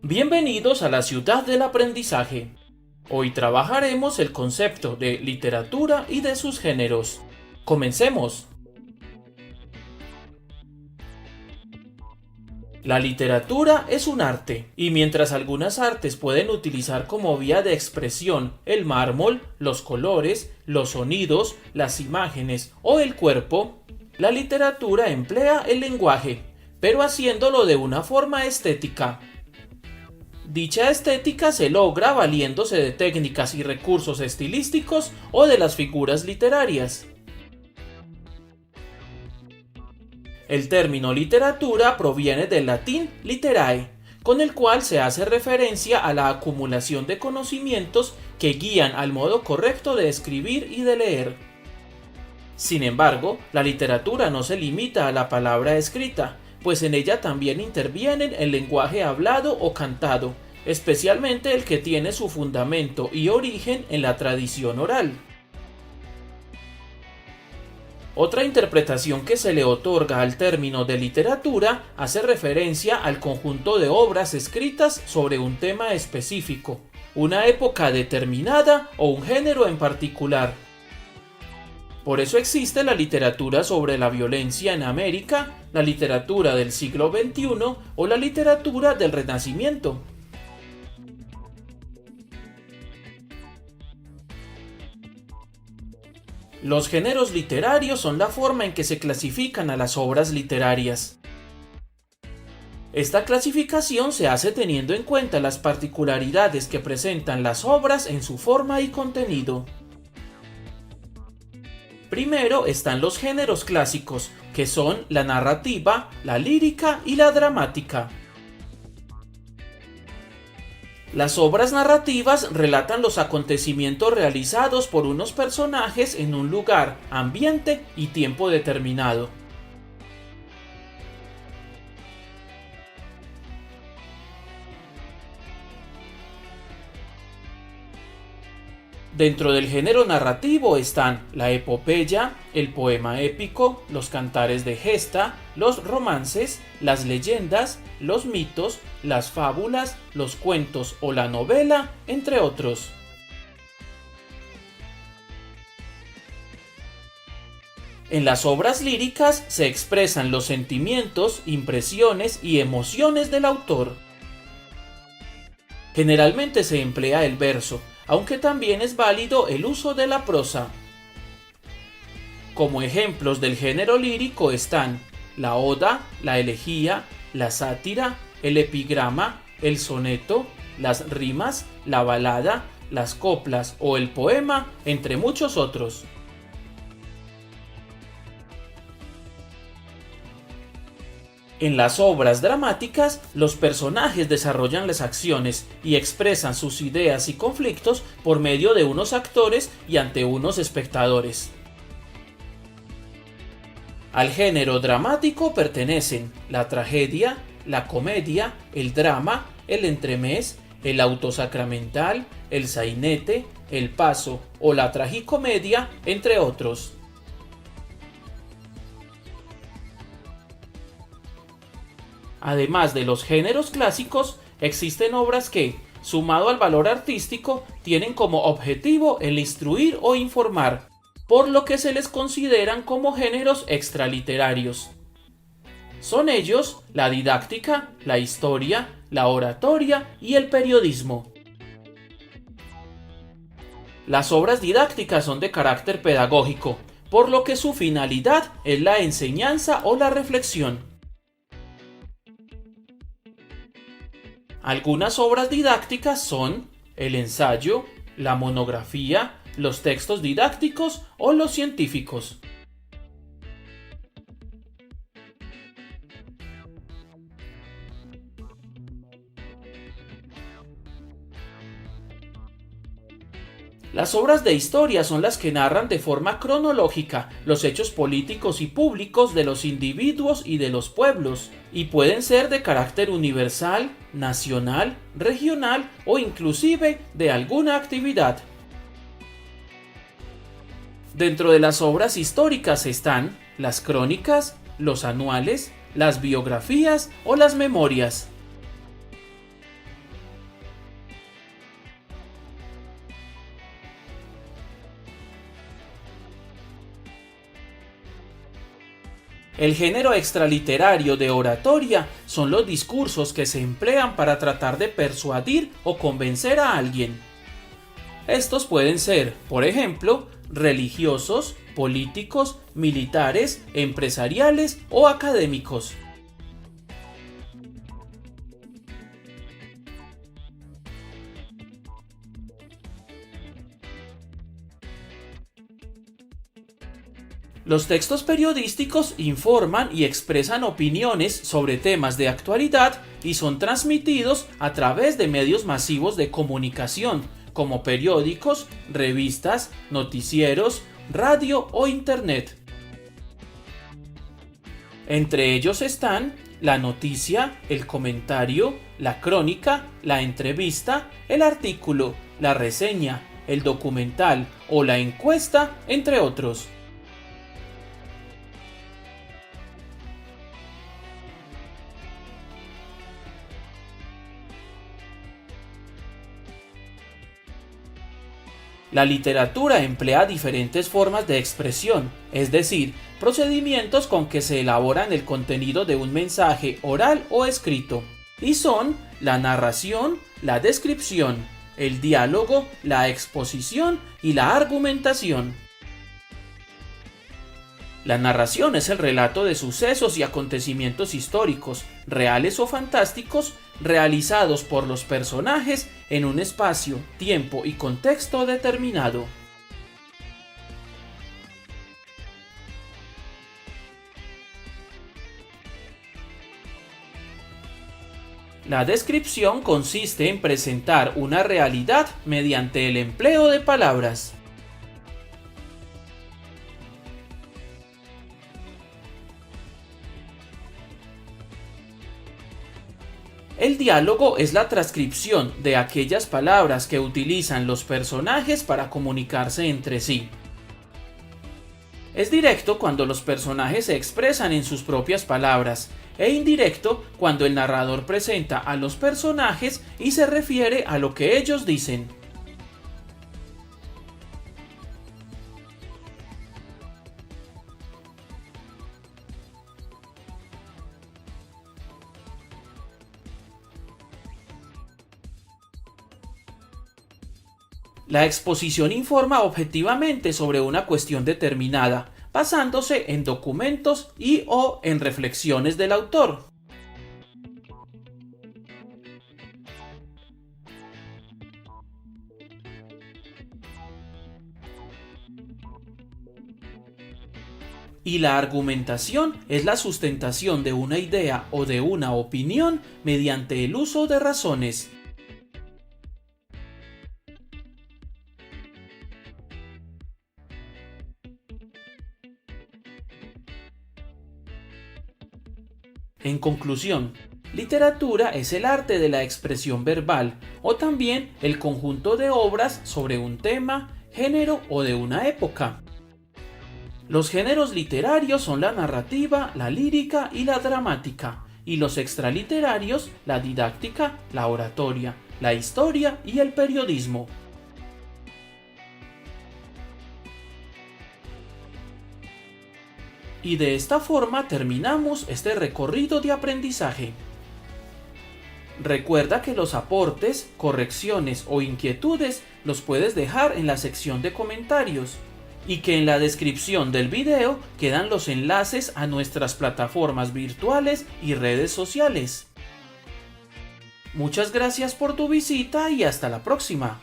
Bienvenidos a la ciudad del aprendizaje. Hoy trabajaremos el concepto de literatura y de sus géneros. Comencemos. La literatura es un arte, y mientras algunas artes pueden utilizar como vía de expresión el mármol, los colores, los sonidos, las imágenes o el cuerpo, la literatura emplea el lenguaje, pero haciéndolo de una forma estética. Dicha estética se logra valiéndose de técnicas y recursos estilísticos o de las figuras literarias. El término literatura proviene del latín literae, con el cual se hace referencia a la acumulación de conocimientos que guían al modo correcto de escribir y de leer. Sin embargo, la literatura no se limita a la palabra escrita, pues en ella también intervienen el lenguaje hablado o cantado, especialmente el que tiene su fundamento y origen en la tradición oral. Otra interpretación que se le otorga al término de literatura hace referencia al conjunto de obras escritas sobre un tema específico, una época determinada o un género en particular. Por eso existe la literatura sobre la violencia en América, la literatura del siglo XXI o la literatura del Renacimiento. Los géneros literarios son la forma en que se clasifican a las obras literarias. Esta clasificación se hace teniendo en cuenta las particularidades que presentan las obras en su forma y contenido. Primero están los géneros clásicos, que son la narrativa, la lírica y la dramática. Las obras narrativas relatan los acontecimientos realizados por unos personajes en un lugar, ambiente y tiempo determinado. Dentro del género narrativo están la epopeya, el poema épico, los cantares de gesta, los romances, las leyendas, los mitos, las fábulas, los cuentos o la novela, entre otros. En las obras líricas se expresan los sentimientos, impresiones y emociones del autor. Generalmente se emplea el verso, aunque también es válido el uso de la prosa. Como ejemplos del género lírico están la oda, la elegía, la sátira, el epigrama, el soneto, las rimas, la balada, las coplas o el poema, entre muchos otros. En las obras dramáticas, los personajes desarrollan las acciones y expresan sus ideas y conflictos por medio de unos actores y ante unos espectadores. Al género dramático pertenecen la tragedia, la comedia, el drama, el entremés, el auto sacramental, el sainete, el paso o la tragicomedia, entre otros. Además de los géneros clásicos, existen obras que, sumado al valor artístico, tienen como objetivo el instruir o informar, por lo que se les consideran como géneros extraliterarios. Son ellos la didáctica, la historia, la oratoria y el periodismo. Las obras didácticas son de carácter pedagógico, por lo que su finalidad es la enseñanza o la reflexión. Algunas obras didácticas son el ensayo, la monografía, los textos didácticos o los científicos. Las obras de historia son las que narran de forma cronológica los hechos políticos y públicos de los individuos y de los pueblos, y pueden ser de carácter universal, nacional, regional o inclusive de alguna actividad. Dentro de las obras históricas están las crónicas, los anuales, las biografías o las memorias. El género extraliterario de oratoria son los discursos que se emplean para tratar de persuadir o convencer a alguien. Estos pueden ser, por ejemplo, religiosos, políticos, militares, empresariales o académicos. Los textos periodísticos informan y expresan opiniones sobre temas de actualidad y son transmitidos a través de medios masivos de comunicación, como periódicos, revistas, noticieros, radio o internet. Entre ellos están la noticia, el comentario, la crónica, la entrevista, el artículo, la reseña, el documental o la encuesta, entre otros. La literatura emplea diferentes formas de expresión, es decir, procedimientos con que se elaboran el contenido de un mensaje oral o escrito, y son la narración, la descripción, el diálogo, la exposición y la argumentación. La narración es el relato de sucesos y acontecimientos históricos, reales o fantásticos, realizados por los personajes en un espacio, tiempo y contexto determinado. La descripción consiste en presentar una realidad mediante el empleo de palabras. El diálogo es la transcripción de aquellas palabras que utilizan los personajes para comunicarse entre sí. Es directo cuando los personajes se expresan en sus propias palabras, e indirecto cuando el narrador presenta a los personajes y se refiere a lo que ellos dicen. La exposición informa objetivamente sobre una cuestión determinada, basándose en documentos y/o en reflexiones del autor. Y la argumentación es la sustentación de una idea o de una opinión mediante el uso de razones. En conclusión, literatura es el arte de la expresión verbal o también el conjunto de obras sobre un tema, género o de una época. Los géneros literarios son la narrativa, la lírica y la dramática, y los extraliterarios la didáctica, la oratoria, la historia y el periodismo. Y de esta forma terminamos este recorrido de aprendizaje. Recuerda que los aportes, correcciones o inquietudes los puedes dejar en la sección de comentarios y que en la descripción del video quedan los enlaces a nuestras plataformas virtuales y redes sociales. Muchas gracias por tu visita y hasta la próxima.